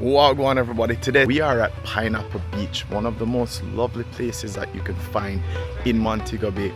Wha Gwann, everybody. Today we are at Pineapple Beach, one of the most lovely places that you can find in Montego Bay.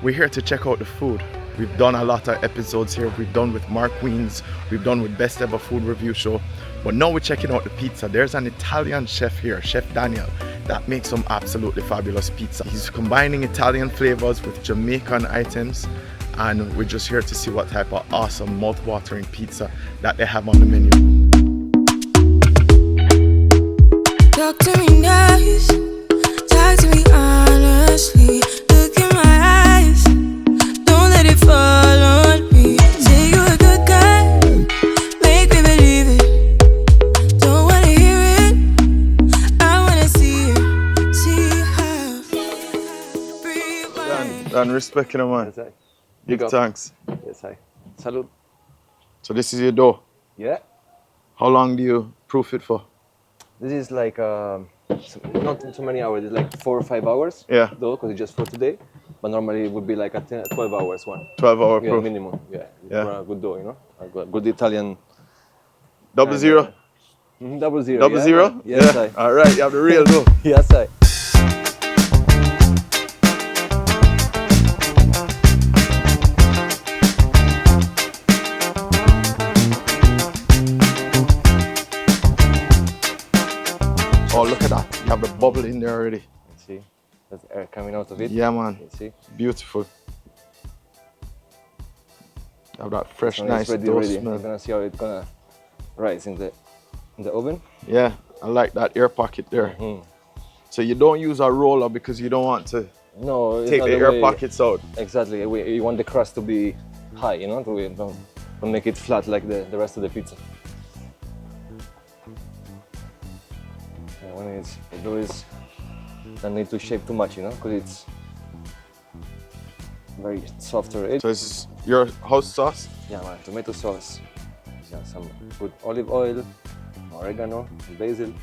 We're here to check out the food. We've done a lot of episodes here. We've done with Mark Queens, we've done with Best Ever Food Review Show, but now we're checking out the pizza. There's an Italian chef here, Chef Daniel, that makes some absolutely fabulous pizza. He's combining Italian flavors with Jamaican items, and we're just here to see what type of awesome mouth-watering pizza that they have on the menu. Talk to me nice, talk to me honestly. Look in my eyes, don't let it fall on me. Say you're a good guy, make me believe it. Don't wanna hear it, I wanna see it. See how breathe. Dan, respect you, man. Yes, I. Big thanks. Yes, I. Salud. So this is your dough. Yeah. How long do you proof it for? This is like not too many hours. It's like 4 or 5 hours. Yeah. Though, because it's just for today. But normally it would be like a 12 hours one. 12-hour Yeah, proof. minimum. Yeah. Yeah. For a good dough, you know. A good Italian. Double zero? Double zero. Double yeah, zero? man. Yes, Yeah. I. All right, you have the real dough. Yes, I. Oh, look at that. You have the bubble in there already. See, there's air coming out of it. Yeah, man. You see. Beautiful. You have that fresh, So nice it's ready, dough ready. smell. You're gonna see how it's gonna rise in the oven. Yeah, I like that air pocket there. Mm. So you don't use a roller because you don't want to No, it's take not the the air way- pockets out. Exactly. You want the crust to be high, you know, don't make it flat like the rest of the pizza. And when the dough is don't need to shape too much, you know, because it's very soft already. So this is your house sauce. Yeah, man, tomato sauce. Yeah, some good olive oil, oregano, basil.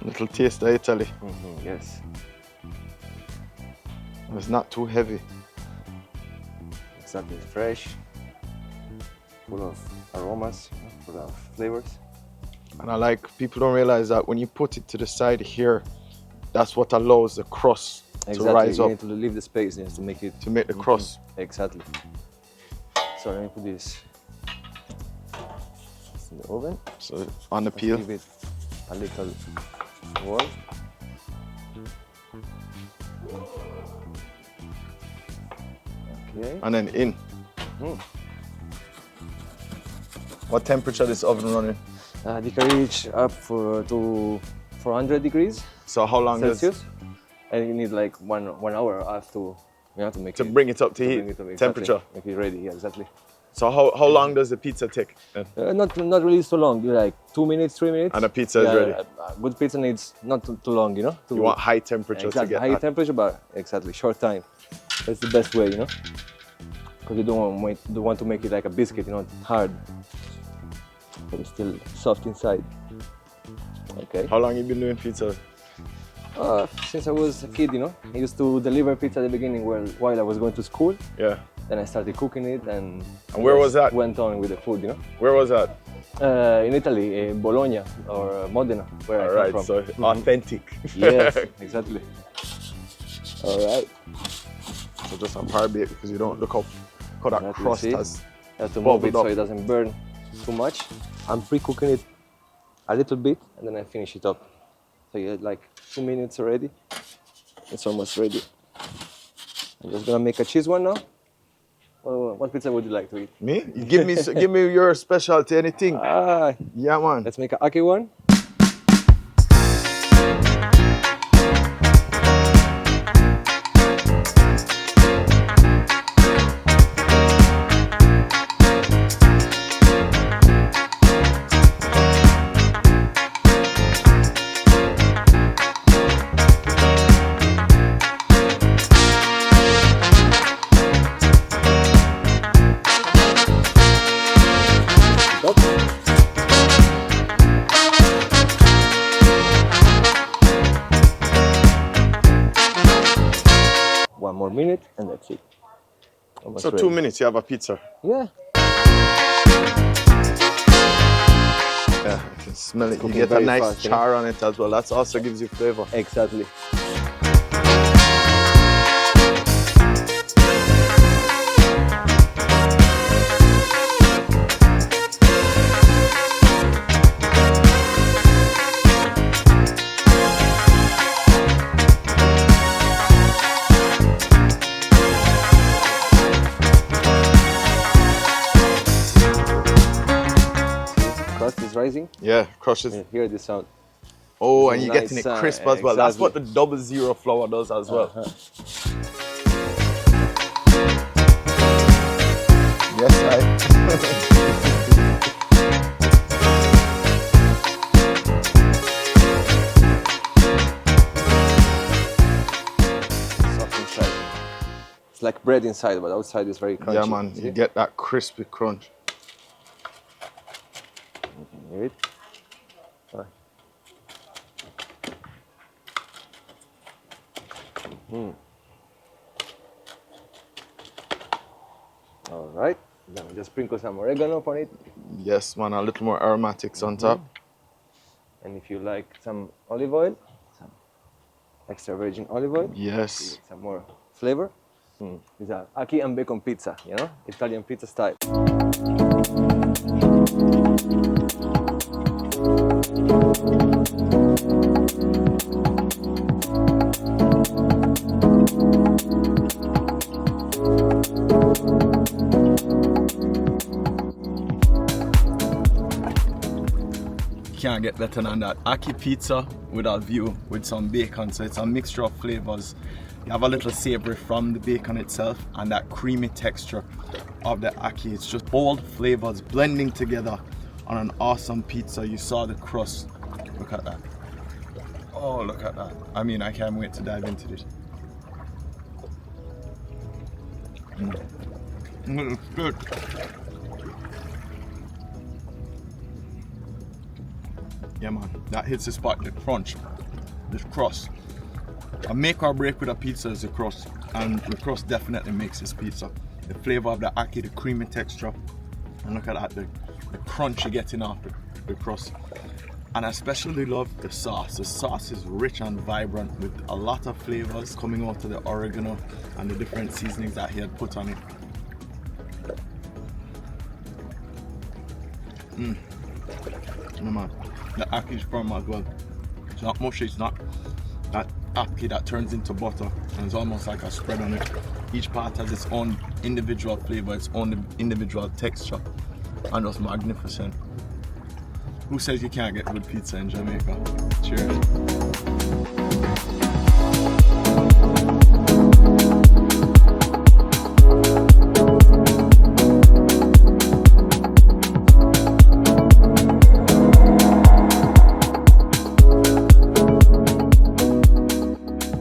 Little taste of Italy. Yes. It's not too heavy. Exactly. Fresh, full of aromas, you know, full of flavors. And I like, people don't realize that when you put it to the side here, that's what allows the crust Exactly. to rise you up, need to leave the space there to make it. to make the crust. Exactly. So let me put this in the oven. So on the Let's peel. give it a little warm. Okay. And then in. Mm. What temperature this oven running? You can reach up to 400 degrees So how long does Celsius, and you need like one hour after you have to make to it bring it up to to heat bring it up, exactly. temperature? Make it ready. Yeah, exactly. So how long does the pizza take? Not really so long. Like 2 minutes, 3 minutes. And the pizza is ready. Good pizza needs not too long, you know. You want high temperature exactly, to get high that. temperature, but exactly short time. That's the best way, you know, because you don't want to make it like a biscuit, you know, hard, but it's still soft inside. Okay. How long you been doing pizza? Since I was a kid, you know, I used to deliver pizza at the beginning while I was going to school. Yeah. Then I started cooking it, and where was that? Went on with the food, you know. Where was that? In Italy, in Bologna or Modena, where All I come right, from. so authentic. Yes, exactly. All right. So just a par bit because you don't look how that Exactly, crust see? has You have to move it bubbled so up. it doesn't burn too much. I'm pre-cooking it a little bit, and then I finish it up. So you had like 2 minutes already. It's almost ready. I'm just gonna make a cheese one now. What pizza would you like to eat? Me? You give me your specialty, anything. Ah, Yeah, man. let's make a Ackee one. Stop. 1 more minute, and that's it. Almost So ready. 2 minutes, you have a pizza. Yeah. Yeah, you can smell it. You cooking get a very nice fast, you know? char on it as well. That also gives you flavor. Exactly. Crust is rising. Yeah, crushes. You hear this sound. Oh, It's and a you're nice getting it sound, crisp as well. That's exactly. what the 00 flour does as well. Yes, Soft inside. It's like bread inside, but outside is very crunchy. Yeah, man, See? you get that crispy crunch. Hear it? Ah. All right. Then we just sprinkle some oregano upon it. Yes, man, a little more aromatics on top. And if you like some olive oil, some extra virgin olive oil, Yes. some more flavor. It's a ackee and bacon pizza, you know, Italian pizza style. Can't get better than that. Ackee pizza with a view with some bacon, so it's a mixture of flavors. You have a little savory from the bacon itself and that creamy texture of the ackee. It's just bold flavors blending together on an awesome pizza. You saw the crust. Look at that. Oh, look at that. I mean, I can't wait to dive into this. It's good. Yeah, man, that hits the spot. The crunch, the crust. A make or break with a pizza is the crust, and the crust definitely makes this pizza. The flavor of the ackee, the creamy texture, and look at that, the crunch you're getting off the crust. And I especially love the sauce. The sauce is rich and vibrant with a lot of flavors coming out of the oregano and the different seasonings that he had put on it. Yeah, man. The ackee is firm as well. It's not mushy, it's not that ackee that turns into butter, and it's almost like a spread on it. Each part has its own individual flavor, its own individual texture, and it's magnificent. Who says you can't get good pizza in Jamaica? Cheers.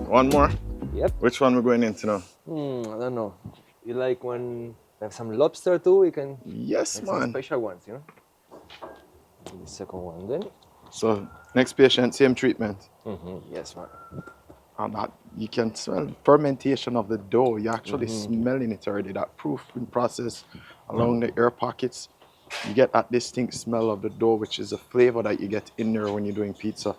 One more? Yep. Which one we're going into now? I don't know. You like when we have some lobster too? We can Yes, make some man. special ones, you know? The second one then. So, next patient, same treatment. Yes, man. And that you can smell fermentation of the dough. You're actually smelling it already. That proofing process along the air pockets. You get that distinct smell of the dough, which is a flavor that you get in there when you're doing pizza.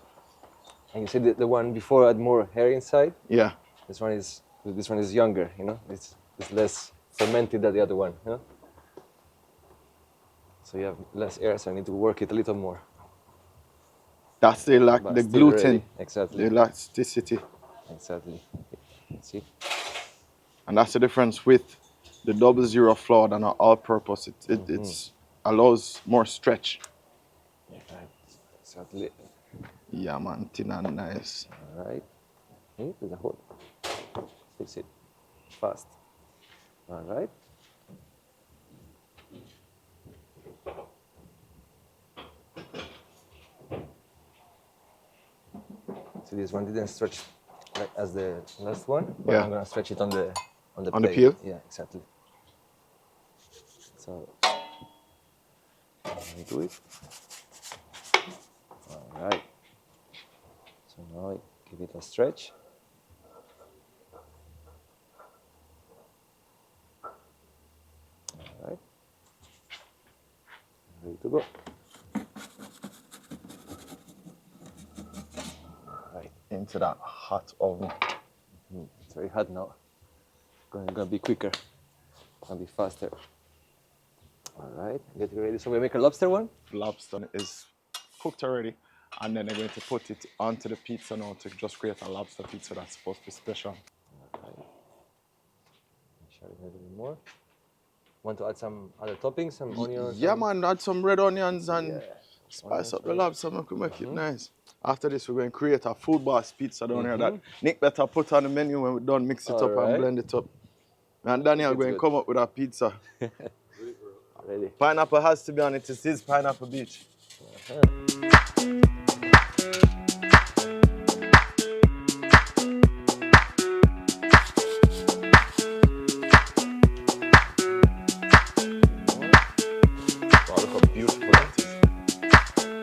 And you said that the one before had more hair inside. Yeah. This one is younger, you know. It's less fermented than the other one, you know. So you have less air, so I need to work it a little more. That's the But the still gluten, ready. Exactly. the elasticity. Exactly. See? And that's the difference with the 00 flour than an all-purpose. It allows more stretch. Yeah, right. Exactly. Yeah, man, thin and nice. All right. There's a hole. Fix it fast. All right. So this one didn't stretch like as the last one, but Yeah. I'm gonna stretch it on the On the plate. peel? Yeah, exactly. So let me do it. All right. So now I give it a stretch. All right. Ready to go. into that hot oven. It's very hot now. Gonna be quicker. Gonna be faster. All right, get it ready. So we make a lobster one. Lobster is cooked already, and then they're going to put it onto the pizza now to just create a lobster pizza that's supposed to be special. Right. Share it a little bit more. Want to add some other toppings, some onions? Yeah, man, add some red onions and spice Onions, up the right. lobster, make it nice. After this, we're going to create a food boss pizza down here that Nick better put on the menu when we're done, mix it up and Alright. blend it up. And Daniel going to good. come up with a pizza. Ready. Pineapple has to be on it. It's his Pineapple Beach. Wow, look how beautiful that is.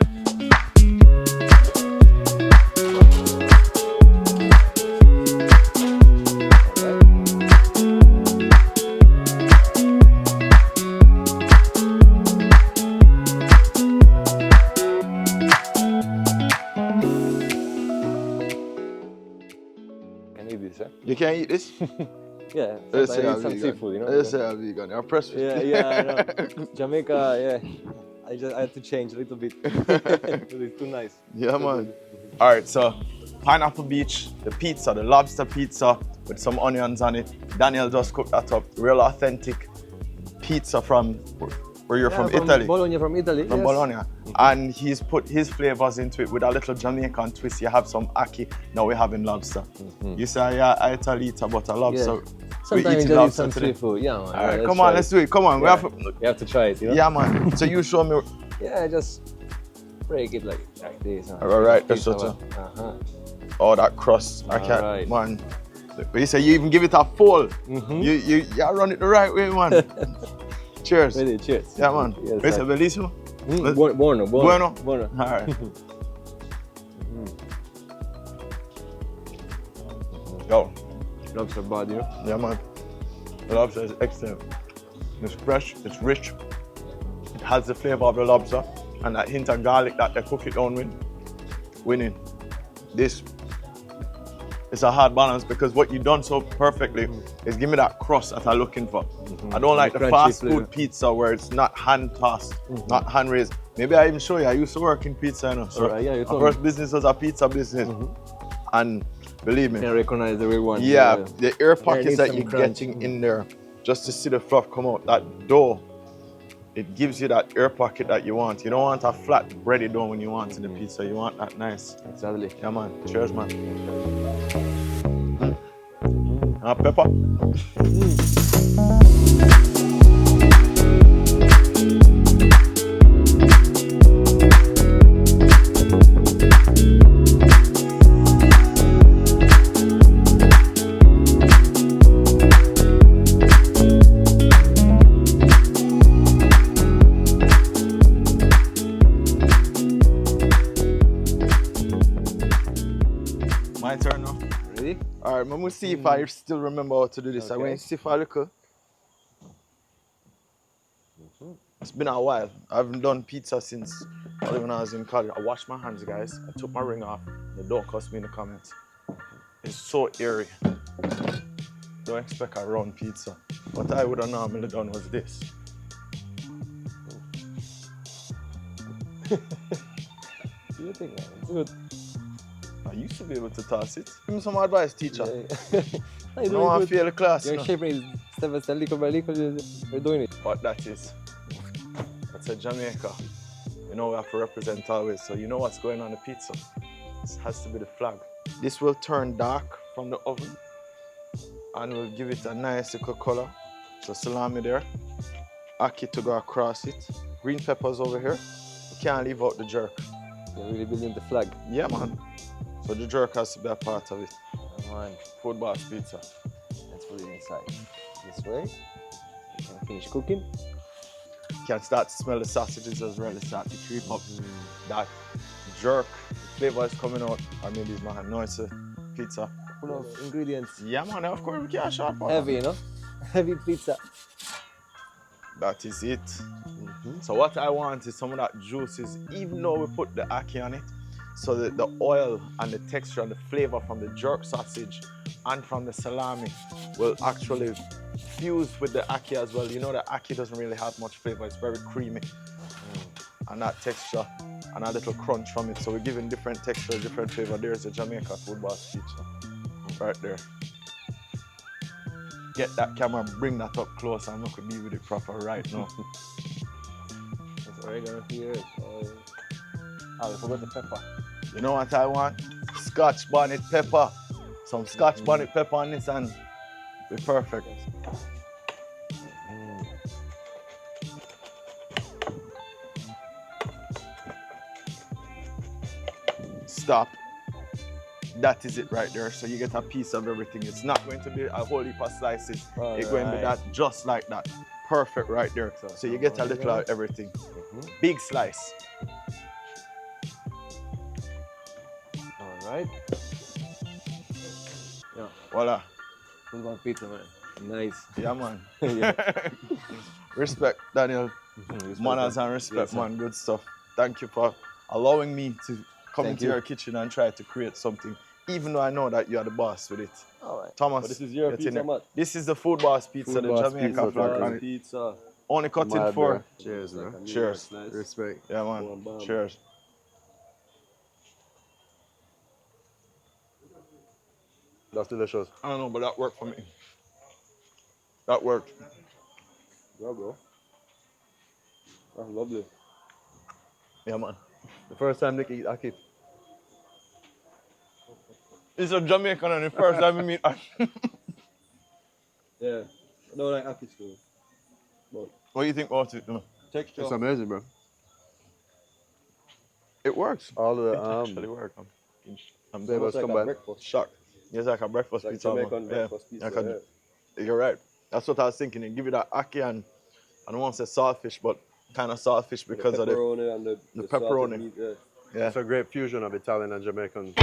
Can eat this, huh? You can't eat this? Yeah, Let's sometimes say I I'm eat some vegan. seafood, you know? Let's say I'm vegan. You're pressed. Yeah, I know. Jamaica, I had to change a little bit. It's too nice. Yeah, man. All right, so Pineapple Beach, the pizza, the lobster pizza with some onions on it. Daniel just cooked that up. Real authentic pizza from where you're from Italy. Bologna from Italy. From yes. Bologna. And he's put his flavors into it with a little Jamaican twist. You have some ackee, now we're having lobster. You say, yeah, I Italy, but a lobster. Yeah. We're Sometimes eating you eat lobster some today. seafood. Yeah, man. All right, come on, let's do it. Come on, Yeah. we You have to try it, you know? Yeah, man. So you show me. Yeah, just break it like this. Huh? All right, that's Pizza what. one. Oh, that crust. I can't, Alright. man. But you say you even give it a fold. You run it the right way, man. Cheers. Ready, cheers. Yeah, man. Yes, Wait, right. bellissimo. Buono. Bueno. Buono. All right. Yo, Lobster body, you know? yeah, man. The lobster is excellent. It's fresh, it's rich. It has the flavor of the lobster and that hint of garlic that they cook it down with. Winning. This is a hard balance because what you've done so perfectly is give me that crust that I'm looking for. I don't like the crunchy fast flavor. food pizza where it's not hand tossed, not hand raised. Maybe I even show you, I used to work in pizza, you know. So Alright, yeah, you my told first me. business was a pizza business. And believe me, Can recognize the real one. yeah, the air need pockets that some you're crunch. getting in there, just to see the fluff come out, that dough, it gives you that air pocket that you want. You don't want a flat bready dough when you want in the pizza. You want that nice. Exactly. Yeah, man. Cheers, man. Pepper. My turn now. Ready? All right, I'm gonna see if I still remember how to do this. I'm Okay. going to see if I look. It's been a while. I haven't done pizza since probably when I was in college. I washed my hands, guys. I took my ring off. Don't cuss me in the comments. It's so eerie. Don't expect a round pizza. What I would have normally done was this. Do you think, man? It's good. I used to be able to toss it. Give me some advice, teacher. Yeah. I don't want to fail the class. You're You know? shaping it step by step, little by little, you're doing it. But that is. That's a Jamaica. You know we have to represent always. So you know what's going on the pizza. This has to be the flag. This will turn dark from the oven and we'll give it a nice little color. So salami there. Ackee to go across it. Green peppers over here. You can't leave out the jerk. You're really building the flag. Yeah, man. So the jerk has to be a part of it. Come on, Food boss pizza. let's put it inside. This way. You can finish cooking. You can start to smell the sausages as well. They start to creep up. That jerk, the flavor is coming out. I mean, this man, no, it's a pizza. Full of ingredients. Yeah, man, of course we can't short for Heavy, you know? Heavy pizza. That is it. So what I want is some of that juices, even though we put the ackee on it, so that the oil and the texture and the flavor from the jerk sausage and from the salami will actually fuse with the ackee as well. You know the ackee doesn't really have much flavor, it's very creamy. And that texture and a little crunch from it. So we're giving different texture, different flavor. There's the Jamaica Food pizza right there. Get that camera, bring that up close and look at me with it proper right now. It's oregano here. Oh, we forgot the pepper. You know what I want? Scotch bonnet pepper. Some Scotch bonnet pepper on this and be perfect. Stop. That is it right there. So you get a piece of everything. It's not going to be a whole heap of slices. It's going to be that just like that. Perfect right there. So you get a little of everything. Big slice. All right. Yeah. Voila. Wha Gwann pizza, man. Nice. Yeah, man. Respect, Daniel. Manners and respect, man. Good stuff. Thank you for allowing me to come into your kitchen and try to create something, even though I know that you are the boss with it. All right. Thomas, but this is your pizza, man. This is the Food Boss Pizza, the Jamaica flag on it. Pizza. Only cutting for. Cheers, bro. Cheers. Respect. Yeah, man. Cheers. That's delicious. I don't know, but that worked for me. That worked. Yeah, bro. That's lovely. Yeah, man. The first time Nick eat ackee. It's a Jamaican and the first time we meet. Yeah. I don't like ackee too. But What do you think about it? texture. It's amazing, bro. It works. All It the actually works. I'm flavors like a combined. breakfast. shocked. It's like a breakfast Like pizza. Jamaican man. breakfast Yeah. pizza. Like you're right. That's what I was thinking. Give it that ackee and I don't want to say saltfish, but kind of saltfish because of the pepperoni and the pepperoni. salted meat, yeah. yeah. It's a great fusion of Italian and Jamaican.